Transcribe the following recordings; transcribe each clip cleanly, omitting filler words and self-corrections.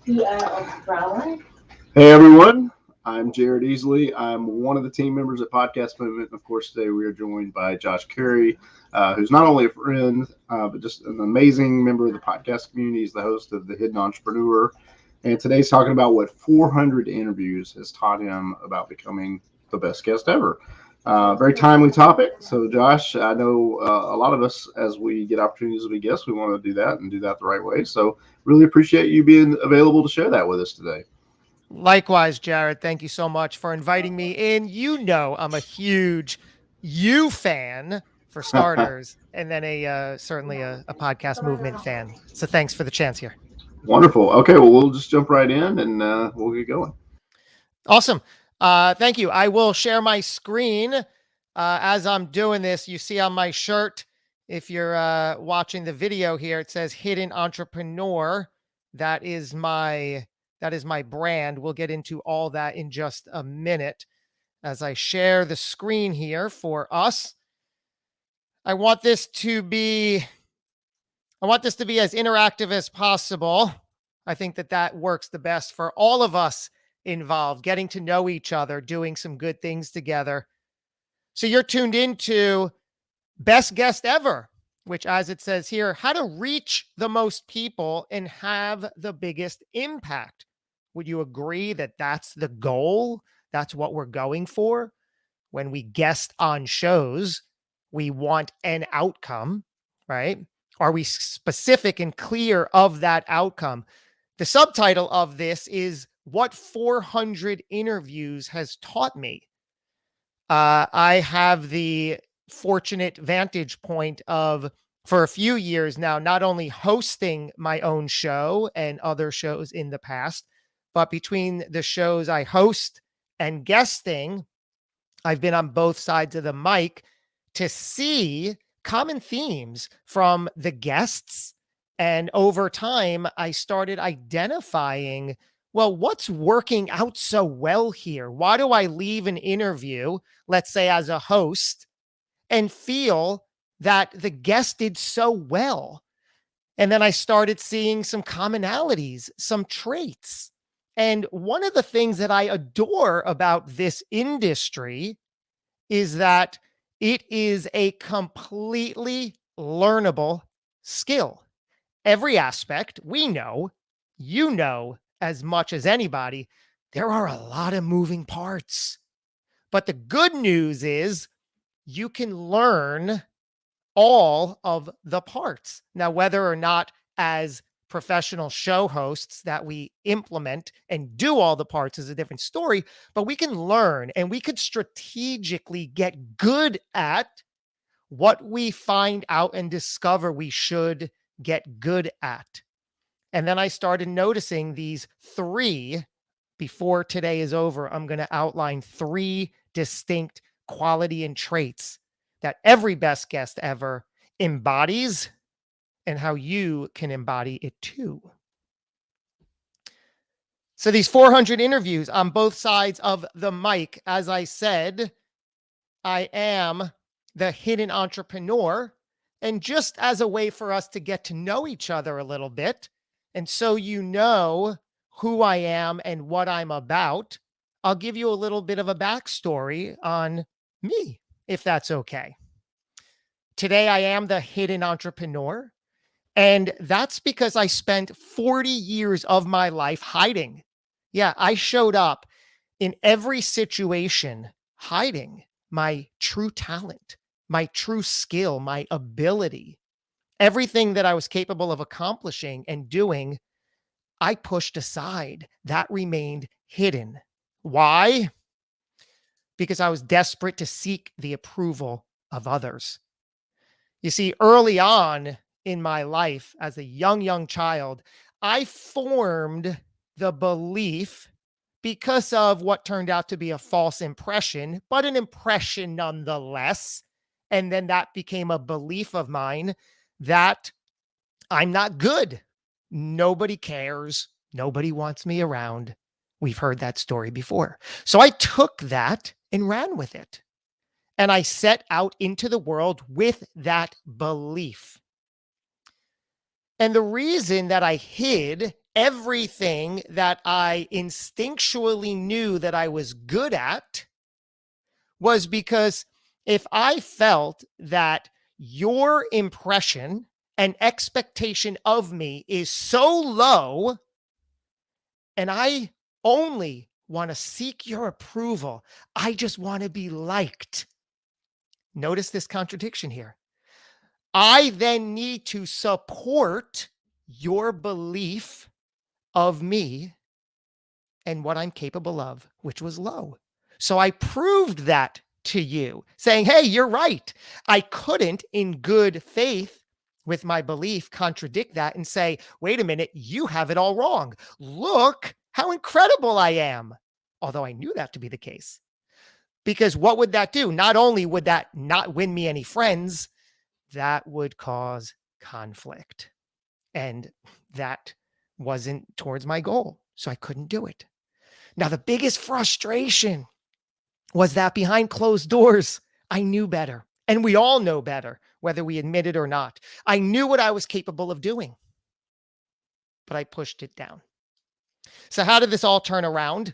Hey everyone, I'm Jared Easley. I'm one of the team members at Podcast Movement. And of course, today we are joined by Josh Cary, who's not only a friend, but just an amazing member of the podcast community. He's the host of The Hidden Entrepreneur. And today's talking about what 400 interviews has taught him about becoming the best guest ever. Very timely topic. So, Josh, I know a lot of us, as we get opportunities to be guests, we want to do that and do that the right way. So, really appreciate you being available to share that with us today. Likewise, Jared, thank you so much for inviting me in. You know, I'm a huge you fan for starters, and then certainly a podcast movement fan. So thanks for the chance here. Wonderful. Okay, well, we'll just jump right in and we'll get going. Awesome. Thank you. I will share my screen as I'm doing this. You see on my shirt, if you're watching the video here, it says Hidden Entrepreneur. That is my brand. We'll get into all that in just a minute as I share the screen here for us. I want this to be as interactive as possible. I think that works the best for all of us involved, getting to know each other, doing some good things together. So you're tuned into Best Guest Ever, which, as it says here, how to reach the most people and have the biggest impact. Would you agree that that's the goal? That's what we're going for. When we guest on shows, we want an outcome, right? Are we specific and clear of that outcome? The subtitle of this is What 400 Interviews Has Taught Me. I have the fortunate vantage point of, for a few years now, not only hosting my own show and other shows in the past, but between the shows I host and guesting, I've been on both sides of the mic to see common themes from the guests. And over time, I started identifying, well, what's working out so well here? Why do I leave an interview, let's say as a host, and feel that the guest did so well? And then I started seeing some commonalities, some traits. And one of the things that I adore about this industry is that it is a completely learnable skill. Every aspect, we know, you know, as much as anybody, there are a lot of moving parts. But the good news is you can learn all of the parts. Now, whether or not as professional show hosts that we implement and do all the parts is a different story, but we can learn and we could strategically get good at what we find out and discover we should get good at. And then I started noticing these three. Before today is over, I'm going to outline three distinct quality and traits that every best guest ever embodies and how you can embody it too. So these 400 interviews on both sides of the mic, as I said, I am the hidden entrepreneur. And just as a way for us to get to know each other a little bit, and so you know who I am and what I'm about, I'll give you a little bit of a backstory on me, if that's okay. Today, I am the hidden entrepreneur. And that's because I spent 40 years of my life hiding. Yeah, I showed up in every situation hiding my true talent, my true skill, my ability. Everything that I was capable of accomplishing and doing, I pushed aside. That remained hidden. Why? Because I was desperate to seek the approval of others. You see, early on in my life as a young child, I formed the belief, because of what turned out to be a false impression, but an impression nonetheless. And then that became a belief of mine that I'm not good. Nobody cares. Nobody wants me around. We've heard that story before. So I took that and ran with it. And I set out into the world with that belief. And the reason that I hid everything that I instinctually knew that I was good at was because if I felt that your impression and expectation of me is so low, and I only want to seek your approval, I just want to be liked. Notice this contradiction here. I then need to support your belief of me and what I'm capable of, which was low. So I proved that to you, saying, hey, you're right. I couldn't, in good faith, with my belief, contradict that and say, wait a minute, you have it all wrong. Look how incredible I am. Although I knew that to be the case. Because what would that do? Not only would that not win me any friends, that would cause conflict. And that wasn't towards my goal. So I couldn't do it. Now, the biggest frustration was that behind closed doors, I knew better. And we all know better, whether we admit it or not. I knew what I was capable of doing, but I pushed it down. So how did this all turn around?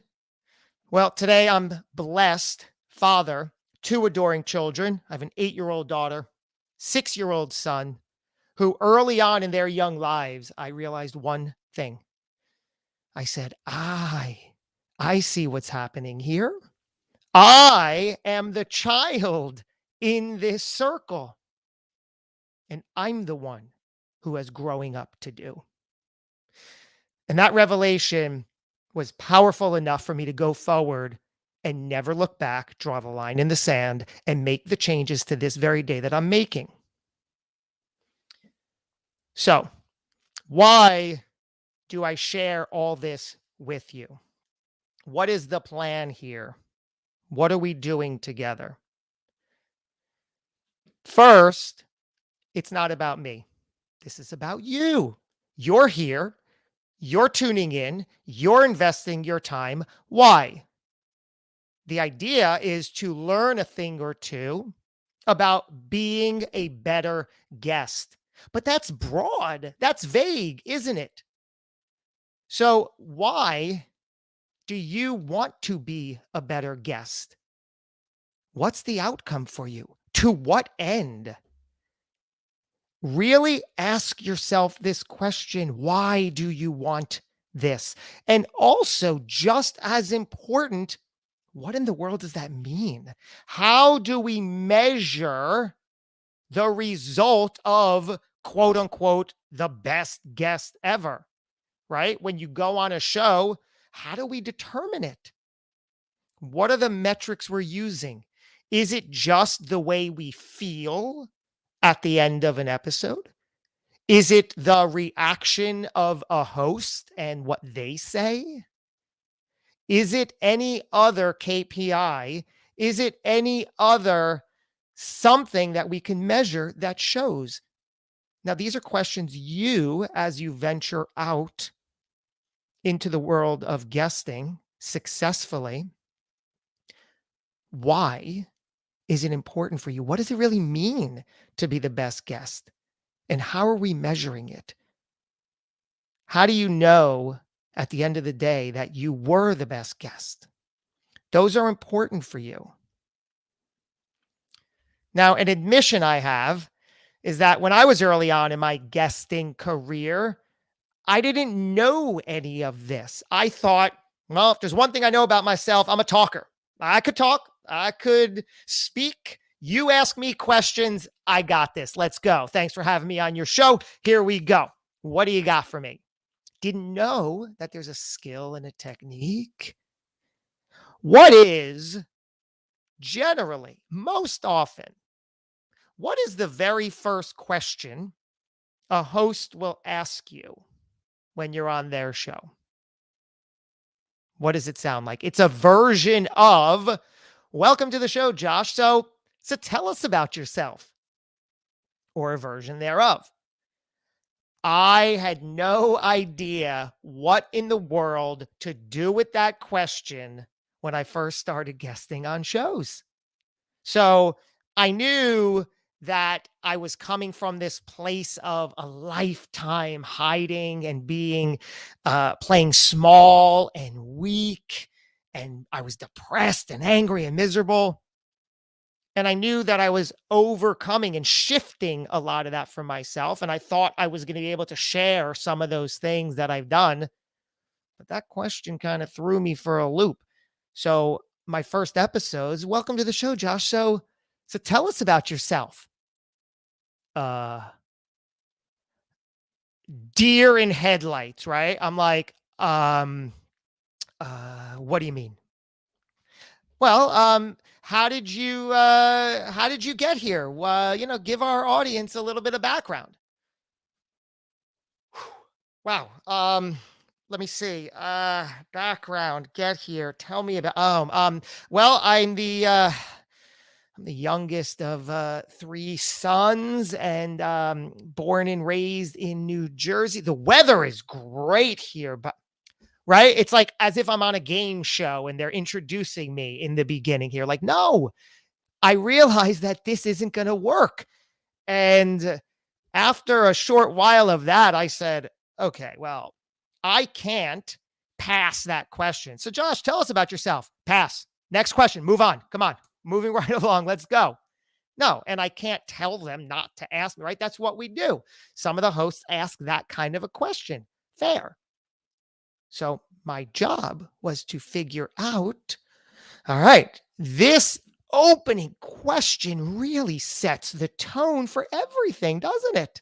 Well, today I'm blessed father, 2 adoring children. I have an 8-year-old daughter, 6-year-old son, who early on in their young lives, I realized one thing. I said, I see what's happening here. I am the child in this circle, and I'm the one who has growing up to do. And that revelation was powerful enough for me to go forward and never look back, draw the line in the sand, and make the changes to this very day that I'm making. So, why do I share all this with you? What is the plan here? What are we doing together? First, it's not about me. This is about you. You're here. You're tuning in. You're investing your time. Why? The idea is to learn a thing or two about being a better guest. But that's broad. That's vague, isn't it? So why do you want to be a better guest? What's the outcome for you? To what end? Really ask yourself this question. Why do you want this? And also, just as important, what in the world does that mean? How do we measure the result of quote unquote the best guest ever? Right? When you go on a show, how do we determine it? What are the metrics we're using? Is it just the way we feel at the end of an episode? Is it the reaction of a host and what they say? Is it any other KPI? Is it any other something that we can measure that shows? Now, these are questions you, as you venture out into the world of guesting successfully, why is it important for you? What does it really mean to be the best guest? And how are we measuring it? How do you know at the end of the day that you were the best guest? Those are important for you. Now, an admission I have is that when I was early on in my guesting career, I didn't know any of this. I thought, well, if there's one thing I know about myself, I'm a talker. I could talk. I could speak. You ask me questions. I got this. Let's go. Thanks for having me on your show. Here we go. What do you got for me? Didn't know that there's a skill and a technique. What is generally, most often, what is the very first question a host will ask you when you're on their show? What does it sound like? It's a version of, welcome to the show, Josh. So tell us about yourself, or a version thereof. I had no idea what in the world to do with that question when I first started guesting on shows. So I knew that I was coming from this place of a lifetime hiding and being, playing small and weak. And I was depressed and angry and miserable. And I knew that I was overcoming and shifting a lot of that for myself. And I thought I was going to be able to share some of those things that I've done. But that question kind of threw me for a loop. So, my first episodes, welcome to the show, Josh. So tell us about yourself. Uh, Deer in headlights, right? I'm like, what do you mean? Well, how did you get here? Give our audience a little bit of background. Wow. Let me see. Background, get here. Tell me about, well, I'm the youngest of three sons, and born and raised in New Jersey. The weather is great here, but right? It's like as if I'm on a game show and they're introducing me in the beginning here. Like, no, I realize that this isn't going to work. And after a short while of that, I said, okay, well, I can't pass that question. So, Josh, tell us about yourself. Pass. Next question. Move on. Come on. Moving right along. Let's go. No, and I can't tell them not to ask me, right? That's what we do. Some of the hosts ask that kind of a question. Fair. So my job was to figure out, all right, this opening question really sets the tone for everything, doesn't it?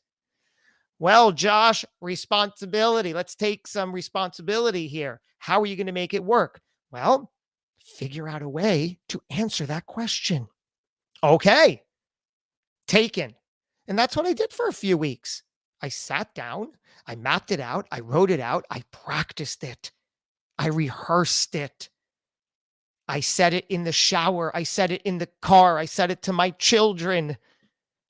Well, Josh, responsibility. Let's take some responsibility here. How are you going to make it work? Well, figure out a way to answer that question. Okay, taken. And that's what I did for a few weeks. I sat down, I mapped it out, I wrote it out, I practiced it, I rehearsed it. I said it in the shower, I said it in the car, I said it to my children.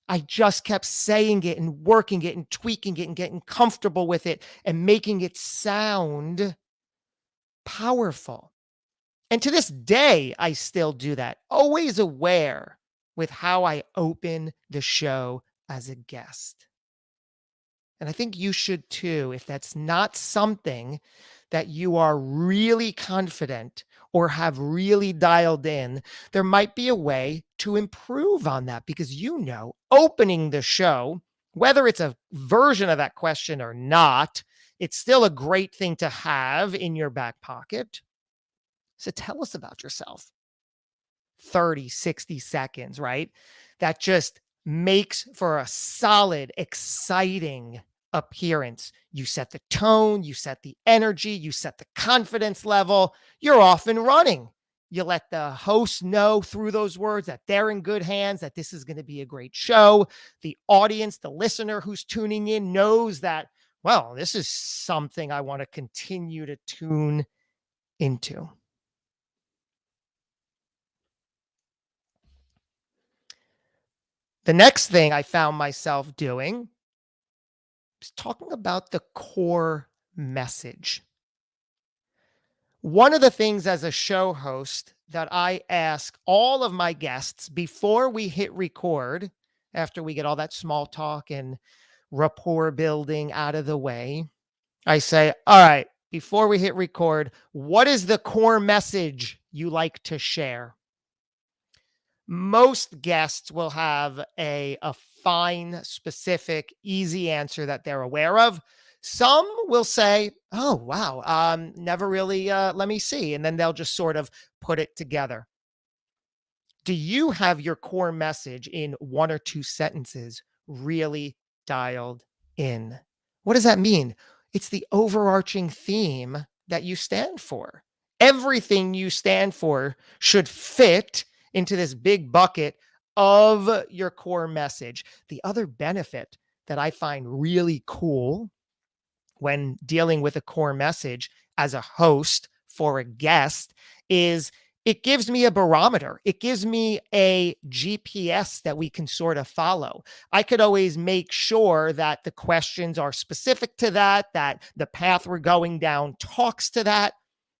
I just kept saying it and working it and tweaking it and getting comfortable with it and making it sound powerful. And to this day, I still do that, always aware with how I open the show as a guest. And I think you should too, if that's not something that you are really confident or have really dialed in, there might be a way to improve on that, because opening the show, whether it's a version of that question or not, it's still a great thing to have in your back pocket. So tell us about yourself. 30, 60 seconds, right? That just makes for a solid, exciting appearance. You set the tone, you set the energy, you set the confidence level. You're off and running. You let the host know through those words that they're in good hands, that this is going to be a great show. The audience, the listener who's tuning in knows that, well, this is something I want to continue to tune into. The next thing I found myself doing is talking about the core message. One of the things as a show host that I ask all of my guests before we hit record, after we get all that small talk and rapport building out of the way, I say, all right, before we hit record, what is the core message you like to share? Most guests will have a fine, specific, easy answer that they're aware of. Some will say, oh, wow, never really, let me see. And then they'll just sort of put it together. Do you have your core message in one or two sentences really dialed in? What does that mean? It's the overarching theme that you stand for. Everything you stand for should fit into this big bucket of your core message. The other benefit that I find really cool when dealing with a core message as a host for a guest is it gives me a barometer. It gives me a GPS that we can sort of follow. I could always make sure that the questions are specific to that the path we're going down talks to that.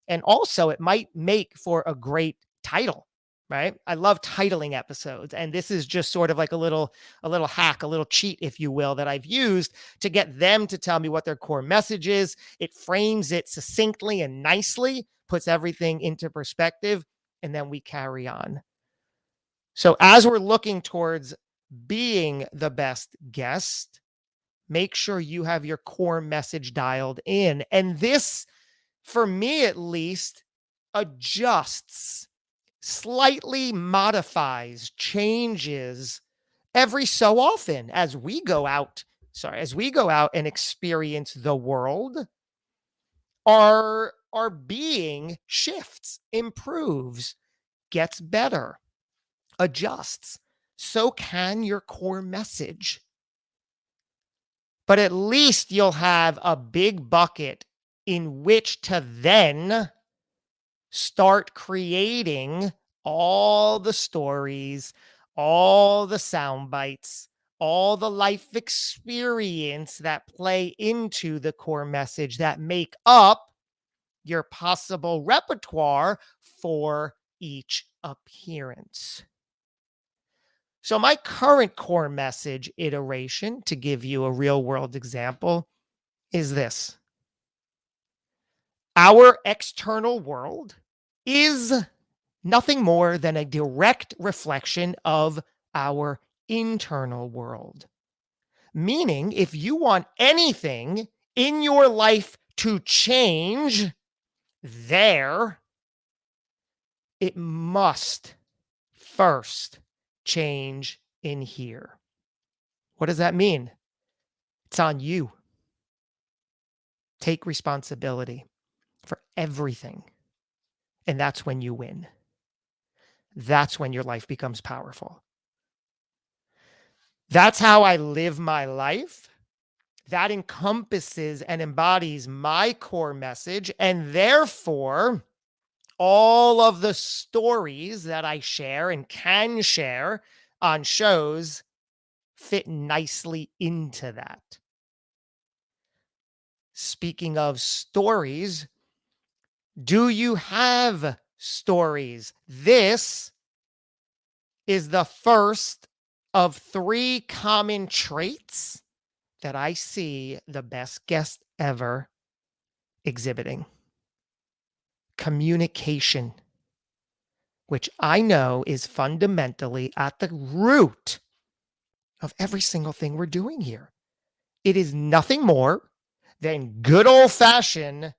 And also it might make for a great title, right? I love titling episodes. And this is just sort of like a little hack, a little cheat, if you will, that I've used to get them to tell me what their core message is. It frames it succinctly and nicely, puts everything into perspective, and then we carry on. So as we're looking towards being the best guest, make sure you have your core message dialed in. And this, for me at least, adjusts, slightly modifies, changes every so often as we go out and experience the world. Our being shifts, improves, gets better, adjusts. So can your core message. But at least you'll have a big bucket in which to then start creating all the stories, all the sound bites, all the life experience that play into the core message that make up your possible repertoire for each appearance. So my current core message iteration, to give you a real world example, is this. Our external world is nothing more than a direct reflection of our internal world. Meaning, if you want anything in your life to change there, it must first change in here. What does that mean? It's on you. Take responsibility for everything. And that's when you win. That's when your life becomes powerful. That's how I live my life. That encompasses and embodies my core message. And therefore, all of the stories that I share and can share on shows fit nicely into that. Speaking of stories, do you have stories? This is the first of 3 common traits that I see the best guest ever exhibiting. Communication, which I know is fundamentally at the root of every single thing we're doing here. It is nothing more than good old-fashioned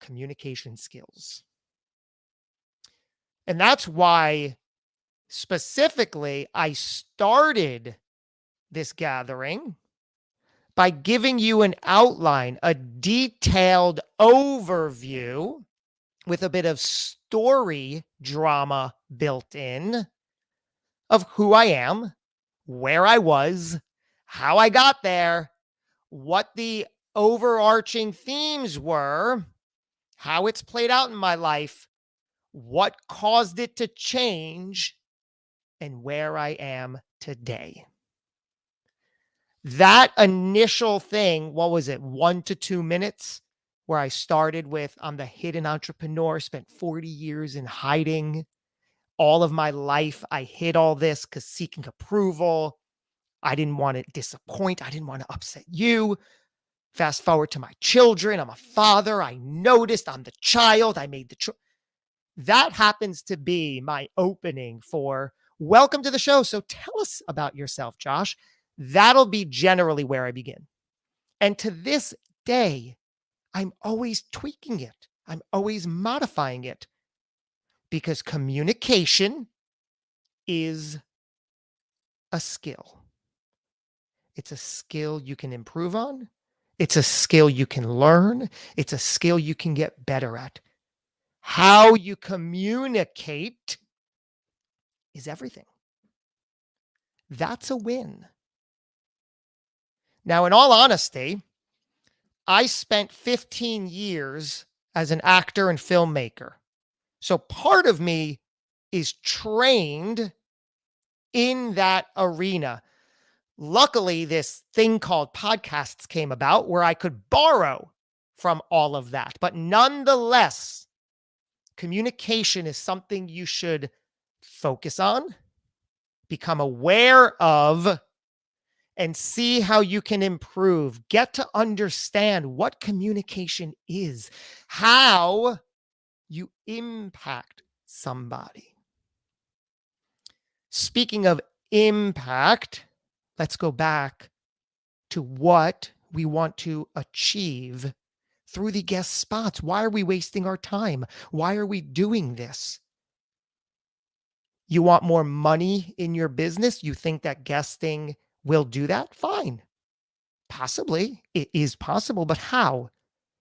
communication skills. And that's why specifically I started this gathering by giving you an outline, a detailed overview with a bit of story drama built in of who I am, where I was, how I got there, what the overarching themes were, how it's played out in my life, what caused it to change, and where I am today. That initial thing, what was it, 1 to 2 minutes, where I started with, I'm the hidden entrepreneur, spent 40 years in hiding. All of my life, I hid all this because seeking approval. I didn't want to disappoint. I didn't want to upset you. Fast forward to my children. I'm a father. I noticed I'm the child. I made the choice. That happens to be my opening for welcome to the show. So tell us about yourself, Josh. That'll be generally where I begin. And to this day, I'm always tweaking it. I'm always modifying it because communication is a skill. It's a skill you can improve on. It's a skill you can learn. It's a skill you can get better at. How you communicate is everything. That's a win. Now, in all honesty, I spent 15 years as an actor and filmmaker. So part of me is trained in that arena. Luckily, this thing called podcasts came about where I could borrow from all of that. But nonetheless, communication is something you should focus on, become aware of, and see how you can improve. Get to understand what communication is, how you impact somebody. Speaking of impact, let's go back to what we want to achieve through the guest spots. Why are we wasting our time? Why are we doing this? You want more money in your business? You think that guesting will do that? Fine. Possibly. It is possible, but how?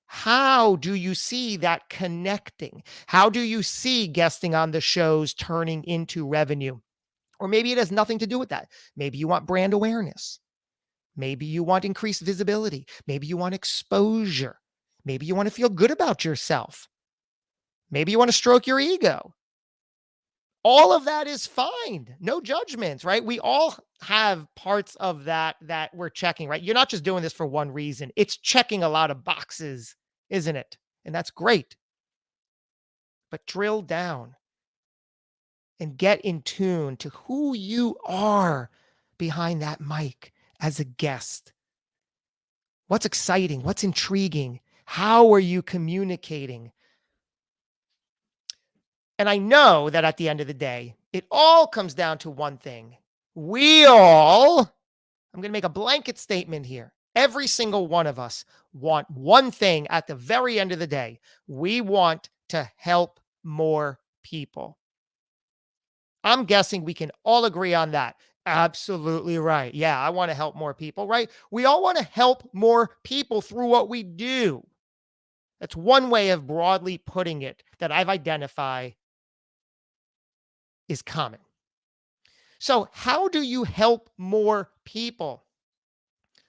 How do you see that connecting? How do you see guesting on the shows turning into revenue? Or maybe it has nothing to do with that. Maybe you want brand awareness. Maybe you want increased visibility. Maybe you want exposure. Maybe you want to feel good about yourself. Maybe you want to stroke your ego. All of that is fine. No judgments, right? We all have parts of that we're checking, right? You're not just doing this for one reason. It's checking a lot of boxes, isn't it? And that's great. But drill down and get in tune to who you are behind that mic as a guest. What's exciting? What's intriguing? How are you communicating? And I know that at the end of the day, it all comes down to one thing. We all, I'm going to make a blanket statement here. Every single one of us want one thing at the very end of the day. We want to help more people. I'm guessing we can all agree on that. Absolutely right. Yeah, I want to help more people, right? We all want to help more people through what we do. That's one way of broadly putting it that I've identified is common. So, how do you help more people?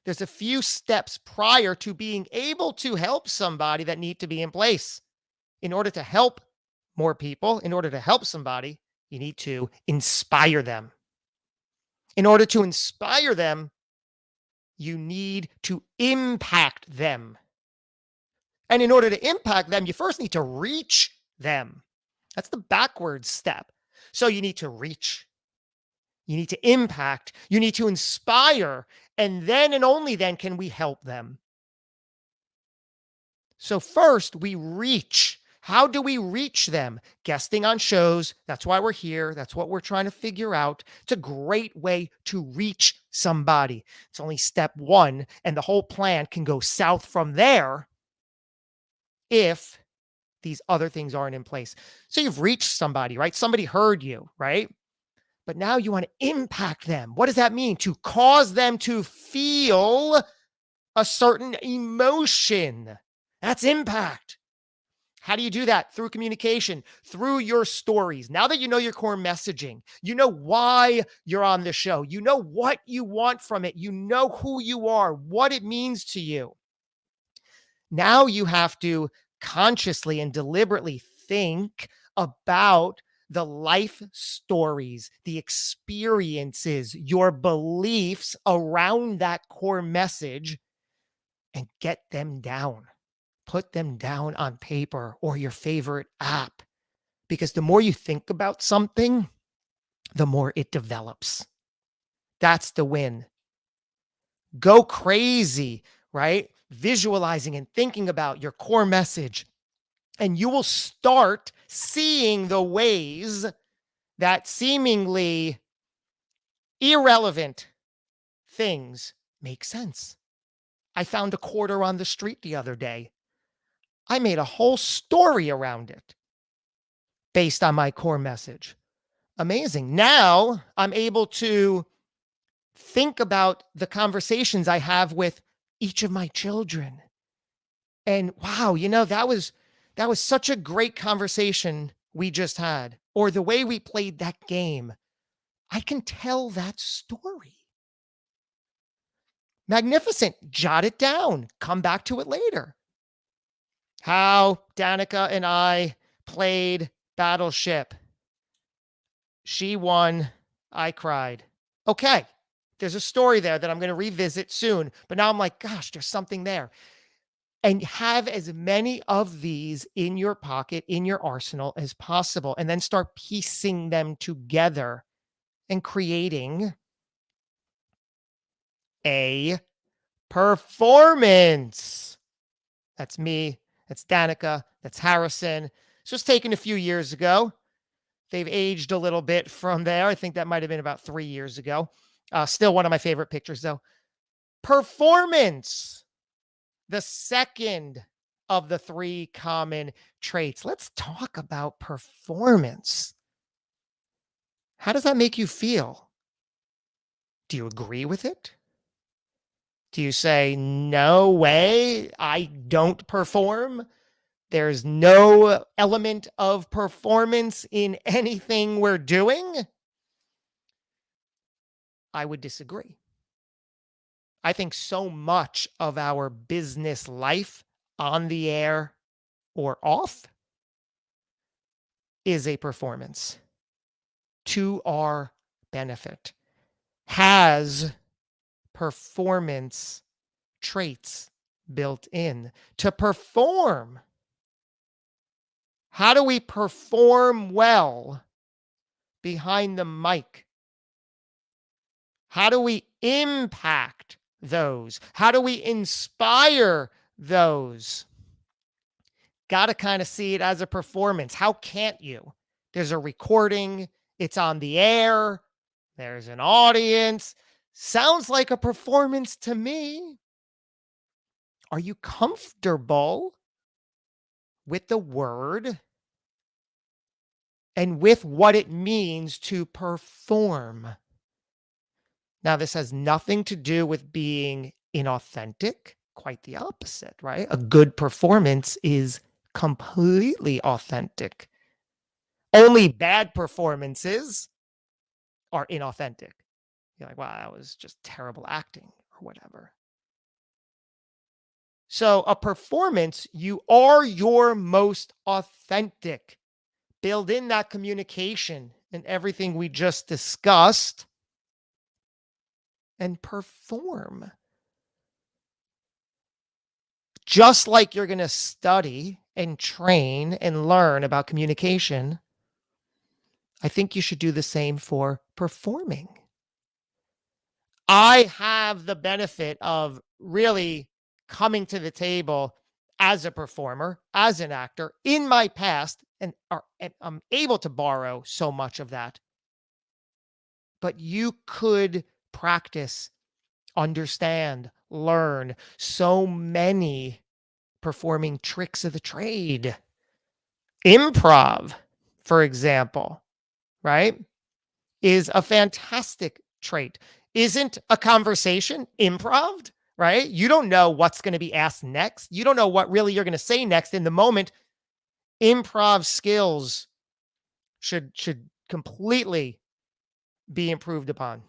There's a few steps prior to being able to help somebody that need to be in place. In order to help more people, in order to help somebody, you need to inspire them. In order to inspire them, you need to impact them. And in order to impact them, you first need to reach them. That's the backwards step. So you need to reach, you need to impact, you need to inspire, and then and only then can we help them. So first, we reach. How do we reach them? Guesting on shows. That's why we're here. That's what we're trying to figure out. It's a great way to reach somebody. It's only step one, and the whole plan can go south from there if these other things aren't in place. So you've reached somebody, right? Somebody heard you, right? But now you want to impact them. What does that mean? To cause them to feel a certain emotion. That's impact. How do you do that? Through communication, through your stories. Now that you know your core messaging, you know why you're on the show, you know what you want from it, you know who you are, what it means to you. Now you have to consciously and deliberately think about the life stories, the experiences, your beliefs around that core message, and get them down. Put them down on paper or your favorite app. Because the more you think about something, the more it develops. That's the win. Go crazy, right? Visualizing and thinking about your core message. And you will start seeing the ways that seemingly irrelevant things make sense. I found a quarter on the street the other day. I made a whole story around it based on my core message. Amazing. Now I'm able to think about the conversations I have with each of my children. And wow, that was such a great conversation we just had, or the way we played that game. I can tell that story. Magnificent. Jot it down. Come back to it later. How Danica and I played Battleship. She won. I cried. Okay. There's a story there that I'm going to revisit soon. But now I'm like, gosh, there's something there. And have as many of these in your pocket, in your arsenal as possible, and then start piecing them together and creating a performance. That's me. That's Danica. That's Harrison. This was taken a few years ago. They've aged a little bit from there. I think that might have been about 3 years ago. Still one of my favorite pictures, though. Performance, the second of the 3 common traits. Let's talk about performance. How does that make you feel? Do you agree with it? Do you say, no way, I don't perform? There's no element of performance in anything we're doing? I would disagree. I think so much of our business life, on the air or off, is a performance to our benefit, has performance traits built in to perform. How do we perform well behind the mic? How do we impact those? How do we inspire those? Got to kind of see it as a performance. How can't you? There's a recording, it's on the air, there's an audience. Sounds like a performance to me. Are you comfortable with the word and with what it means to perform? Now, this has nothing to do with being inauthentic. Quite the opposite, right? A good performance is completely authentic. Only bad performances are inauthentic. You're like, wow, that was just terrible acting or whatever. So, a performance, you are your most authentic. Build in that communication and everything we just discussed and perform. Just like you're going to study and train and learn about communication, I think you should do the same for performing. I have the benefit of really coming to the table as a performer, as an actor in my past, and I'm able to borrow so much of that. But you could practice, understand, learn so many performing tricks of the trade. Improv, for example, right, is a fantastic trait. Isn't a conversation improv, right? You don't know what's going to be asked next. You don't know what really you're going to say next in the moment. Improv skills should completely be improved upon,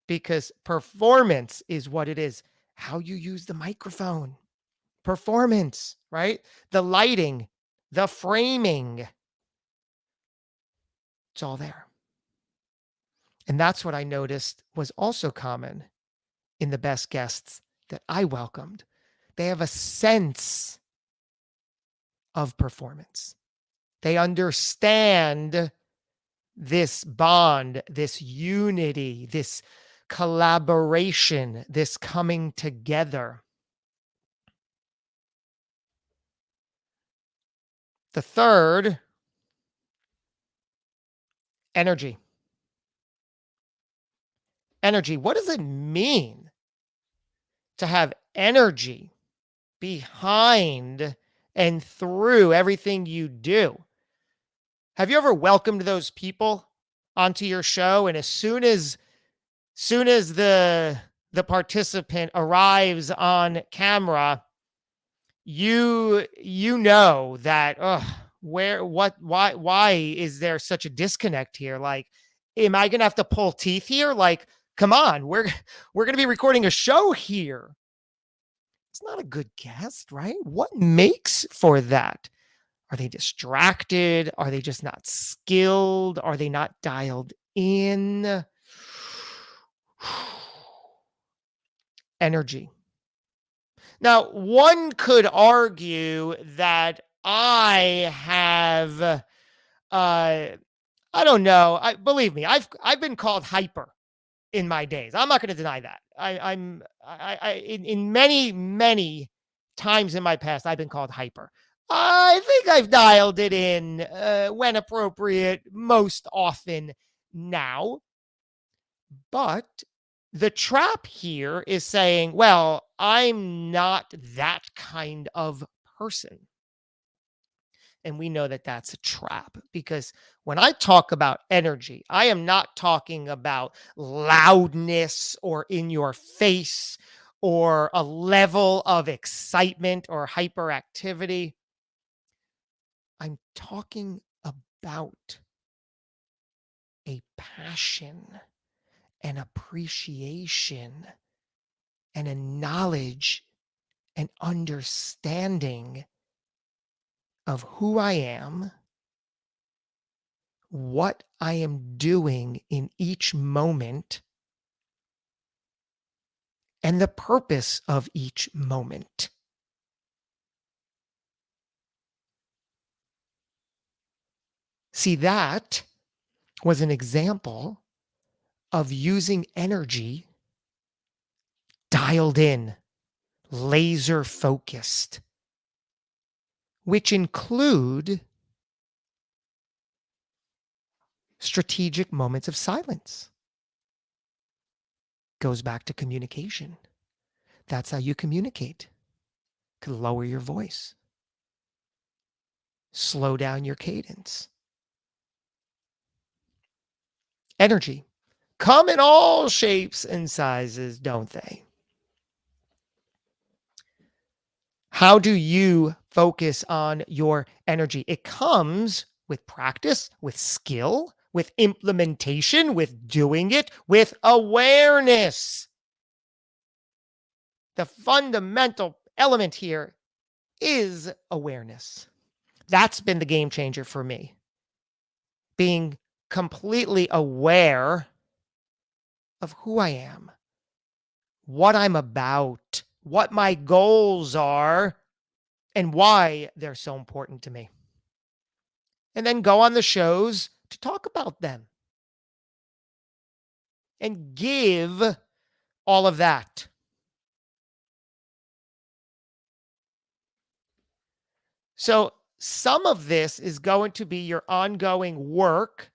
because performance is what it is. How you use the microphone, performance, right? The lighting, the framing, it's all there. And that's what I noticed was also common in the best guests that I welcomed. They have a sense of performance. They understand this bond, this unity, this collaboration, this coming together. The third, energy. Energy. What does it mean to have energy behind and through everything you do? Have you ever welcomed those people onto your show, and as soon as the participant arrives on camera, you know that why is there such a disconnect here? Like, am I gonna have to pull teeth here? Like, come on, we're gonna be recording a show here. It's not a good guest, right? What makes for that? Are they distracted? Are they just not skilled? Are they not dialed in? Energy. Now, one could argue that I have, I don't know. Believe me, I've been called hyper in my days. I'm not going to deny that. In many times in my past, I've been called hyper. I think I've dialed it in when appropriate, most often now. But the trap here is saying, well, I'm not that kind of person. And we know that that's a trap, because when I talk about energy, I am not talking about loudness or in your face or a level of excitement or hyperactivity. I'm talking about a passion, an appreciation, and a knowledge and understanding of who I am, what I am doing in each moment, and the purpose of each moment. See, that was an example of using energy dialed in, laser focused, which include strategic moments of silence. Goes back to communication. That's how you communicate. Could lower your voice, slow down your cadence. Energy come in all shapes and sizes, don't they? How do you focus on your energy? It comes with practice, with skill, with implementation, with doing it, with awareness. The fundamental element here is awareness. That's been the game changer for me. Being completely aware of who I am, what I'm about, what my goals are, and why they're so important to me. And then go on the shows to talk about them and give all of that. So, some of this is going to be your ongoing work,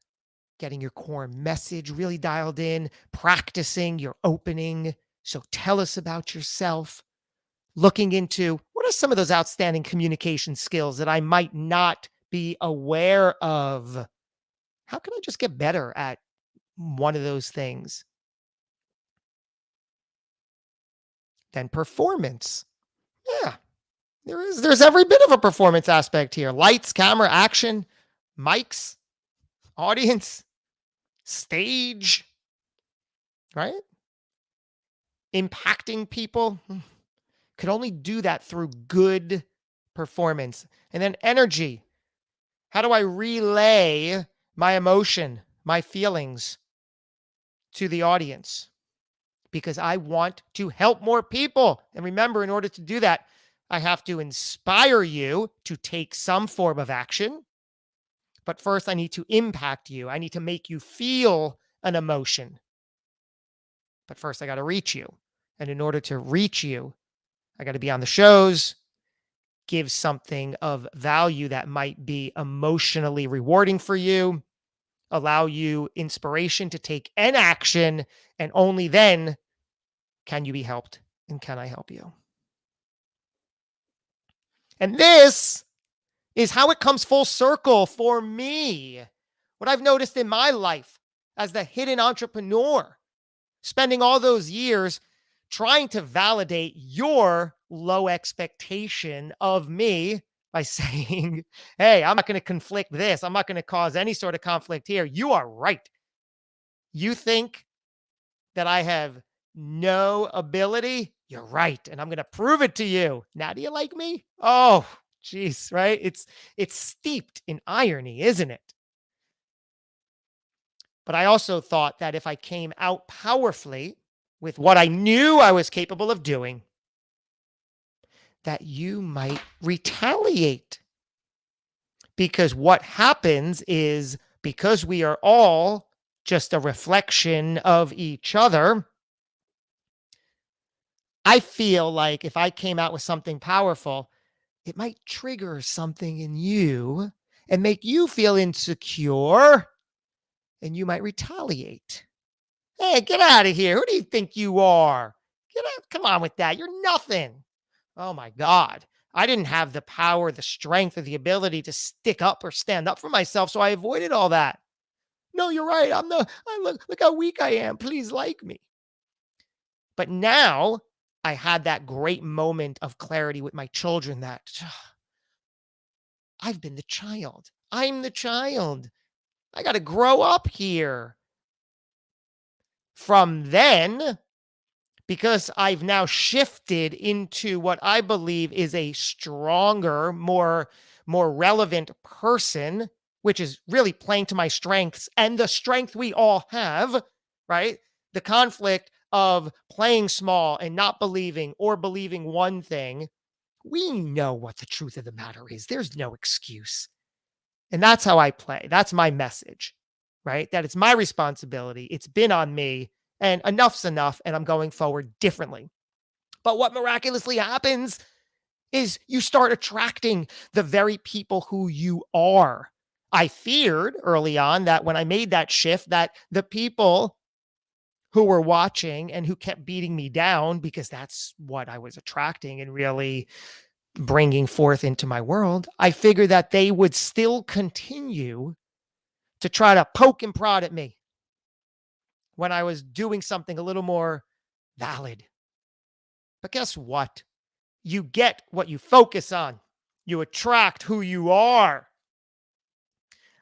getting your core message really dialed in, practicing your opening. So, tell us about yourself, looking into what are some of those outstanding communication skills that I might not be aware of. How can I just get better at one of those things? Then performance. Yeah, there's every bit of a performance aspect here. Lights, camera, action, mics, audience, stage, right? Impacting people. Could only do that through good performance. And then energy. How do I relay my emotion, my feelings to the audience? Because I want to help more people. And remember, in order to do that, I have to inspire you to take some form of action. But first, I need to impact you. I need to make you feel an emotion. But first, I got to reach you. And in order to reach you, I got to be on the shows, give something of value that might be emotionally rewarding for you, allow you inspiration to take an action, and only then can you be helped and can I help you? And this is how it comes full circle for me. What I've noticed in my life as the hidden entrepreneur, spending all those years trying to validate your low expectation of me by saying, hey, I'm not going to conflict this. I'm not going to cause any sort of conflict here. You are right. You think that I have no ability? You're right. And I'm going to prove it to you. Now, do you like me? Oh, geez, right? It's steeped in irony, isn't it? But I also thought that if I came out powerfully with what I knew I was capable of doing, that you might retaliate. Because what happens is, because we are all just a reflection of each other, I feel like if I came out with something powerful, it might trigger something in you and make you feel insecure, and you might retaliate. Hey, get out of here. Who do you think you are? Get out. Come on with that. You're nothing. Oh my God. I didn't have the power, the strength, or the ability to stick up or stand up for myself, so I avoided all that. No, you're right. Look how weak I am. Please like me. But now I had that great moment of clarity with my children that I've been the child. I'm the child. I got to grow up here. From then, because I've now shifted into what I believe is a stronger, more relevant person, which is really playing to my strengths and the strength we all have, right? The conflict of playing small and not believing, or believing one thing. We know what the truth of the matter is. There's no excuse. And that's how I play. That's my message, right? That it's my responsibility. It's been on me, and enough's enough, and I'm going forward differently. But what miraculously happens is you start attracting the very people who you are. I feared early on that when I made that shift, that the people who were watching and who kept beating me down, because that's what I was attracting and really bringing forth into my world, I figured that they would still continue to try to poke and prod at me when I was doing something a little more valid. But guess what? You get what you focus on. You attract who you are.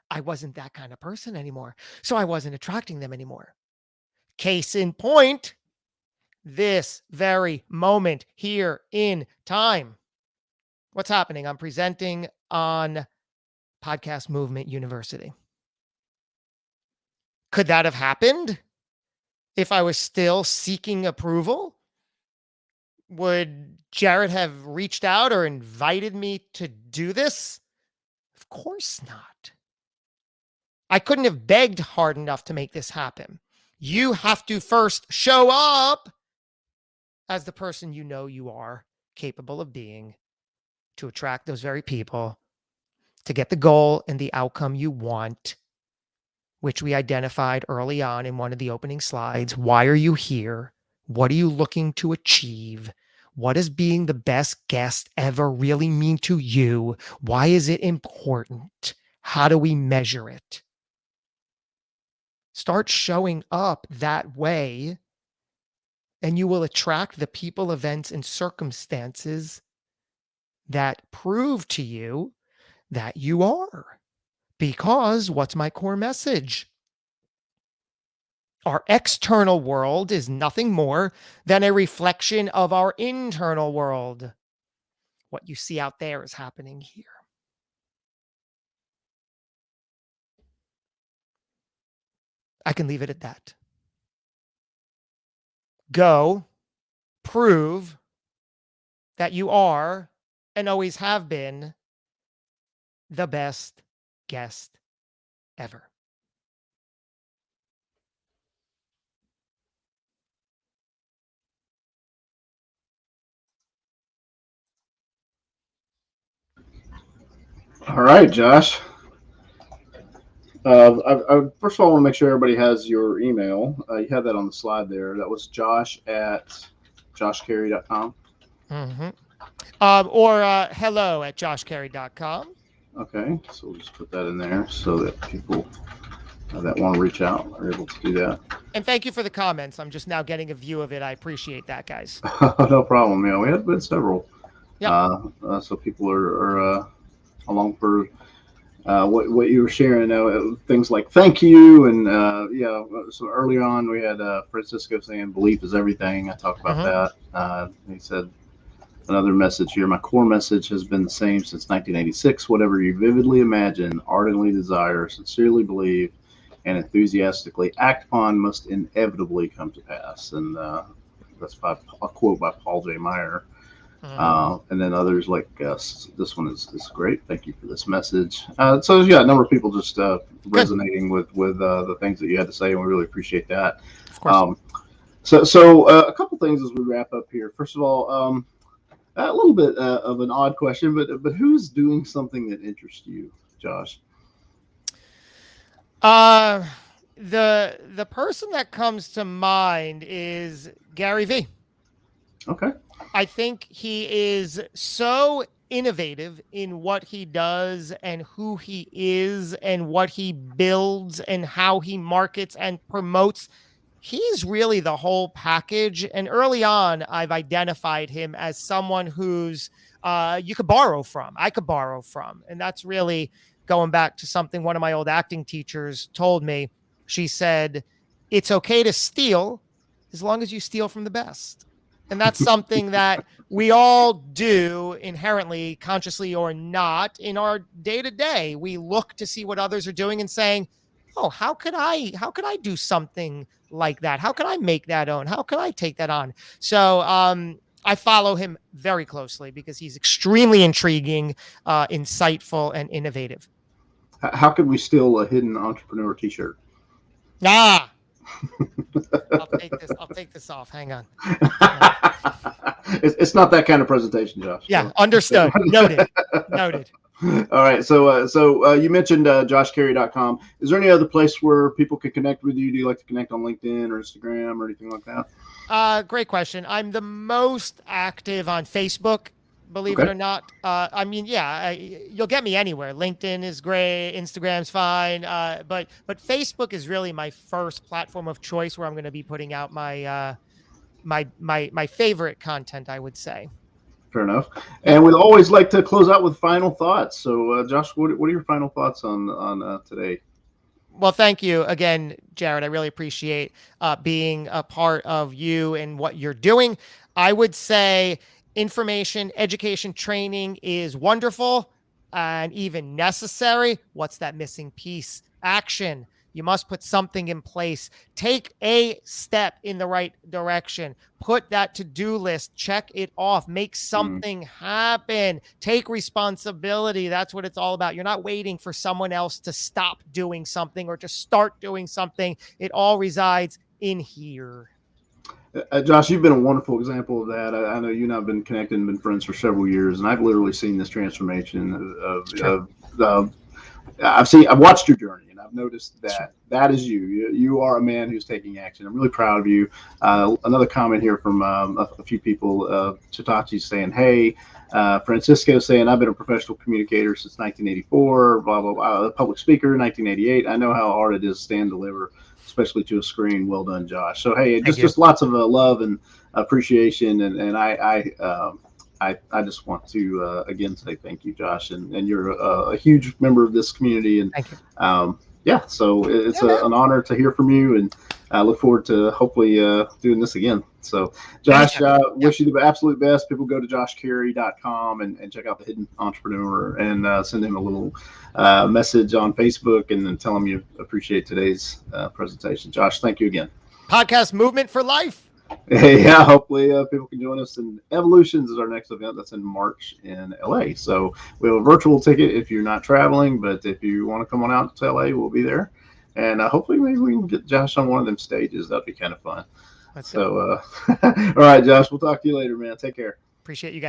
I wasn't that kind of person anymore, so I wasn't attracting them anymore. Case in point, this very moment here in time. What's happening? I'm presenting on Podcast Movement University. Could that have happened if I was still seeking approval? Would Jared have reached out or invited me to do this? Of course not. I couldn't have begged hard enough to make this happen. You have to first show up as the person you know you are capable of being, to attract those very people, to get the goal and the outcome you want, which we identified early on in one of the opening slides. Why are you here? What are you looking to achieve? What does being the best guest ever really mean to you? Why is it important? How do we measure it? Start showing up that way, and you will attract the people, events, and circumstances that prove to you that you are. Because what's my core message? Our external world is nothing more than a reflection of our internal world. What you see out there is happening here. I can leave it at that. Go prove that you are and always have been the best guest ever. All right, Josh. I first of all, I want to make sure everybody has your email. You have that on the slide there. That was josh@joshcary.com. Mm-hmm. Or hello@joshcary.com. Okay, so we'll just put that in there so that people that want to reach out are able to do that. And thank you for the comments. I'm just now getting a view of it. I appreciate that, guys. No problem. Yeah, we had been several. Yep. So people are along for what you were sharing, things like thank you, and so early on we had Francisco saying belief is everything. I talked about that. He said another message here: my core message has been the same since 1986. Whatever you vividly imagine, ardently desire, sincerely believe, and enthusiastically act upon must inevitably come to pass. And that's a quote by Paul J. Meyer. And then others like this one is great. Thank you for this message. So yeah, a number of people just Good. resonating with the things that you had to say, and we really appreciate that. Of course. So a couple things as we wrap up here. First of all, a little bit of an odd question, but who's doing something that interests you, Josh? The person that comes to mind is Gary V. Okay. I think he is so innovative in what he does and who he is and what he builds and how he markets and promotes. He's really the whole package. And early on, I've identified him as someone who's you could borrow from. I could borrow from. And that's really going back to something one of my old acting teachers told me. She said, it's okay to steal as long as you steal from the best. And that's something that we all do inherently, consciously or not, in our day-to-day. We look to see what others are doing and saying, oh, how could I do something like that? How can I make that own? How can I take that on? So I follow him very closely because he's extremely intriguing, insightful, and innovative. How could we steal a hidden entrepreneur T-shirt? I'll take this off. Hang on. It's not that kind of presentation, Josh. Yeah, understood. Noted. All right. So you mentioned joshcary.com. Is there any other place where people can connect with you? Do you like to connect on LinkedIn or Instagram or anything like that? Great question. I'm the most active on Facebook, believe it or not. You'll get me anywhere. LinkedIn is great. Instagram's fine. But Facebook is really my first platform of choice where I'm going to be putting out my my favorite content, I would say. Fair enough. And we'd always like to close out with final thoughts. So, Josh, what are your final thoughts on today? Well, thank you again, Jared. I really appreciate being a part of you and what you're doing. I would say information, education, training is wonderful and even necessary. What's that missing piece? Action. You must put something in place. Take a step in the right direction. Put that to-do list. Check it off. Make something happen. Take responsibility. That's what it's all about. You're not waiting for someone else to stop doing something or to start doing something. It all resides in here. Josh, you've been a wonderful example of that. I know you and I have been connected and been friends for several years, and I've literally seen this transformation I've watched your journey, and I've noticed that is you. You are a man who's taking action. I'm really proud of you. Another comment here from a few people. Chitachi saying, hey, Francisco saying, I've been a professional communicator since 1984, blah, blah, blah. Public speaker, 1988. I know how hard it is to stand and deliver, especially to a screen. Well done, Josh. So, hey, just lots of love and appreciation. And I just want to again say thank you, Josh, and you're a huge member of this community, and thank you. So it's an honor to hear from you, and I look forward to hopefully doing this again. So, Josh, wish you the absolute best. People go to joshcary.com and check out the Hidden Entrepreneur and send him a little message on Facebook and then tell him you appreciate today's presentation. Josh, thank you again. Podcast Movement for Life. Yeah, hopefully people can join us. And Evolutions is our next event. That's in March in LA. So we have a virtual ticket if you're not traveling, but if you want to come on out to LA, we'll be there. And hopefully maybe we can get Josh on one of them stages. That'd be kind of fun. All right, Josh, we'll talk to you later, man. Take care. Appreciate you guys.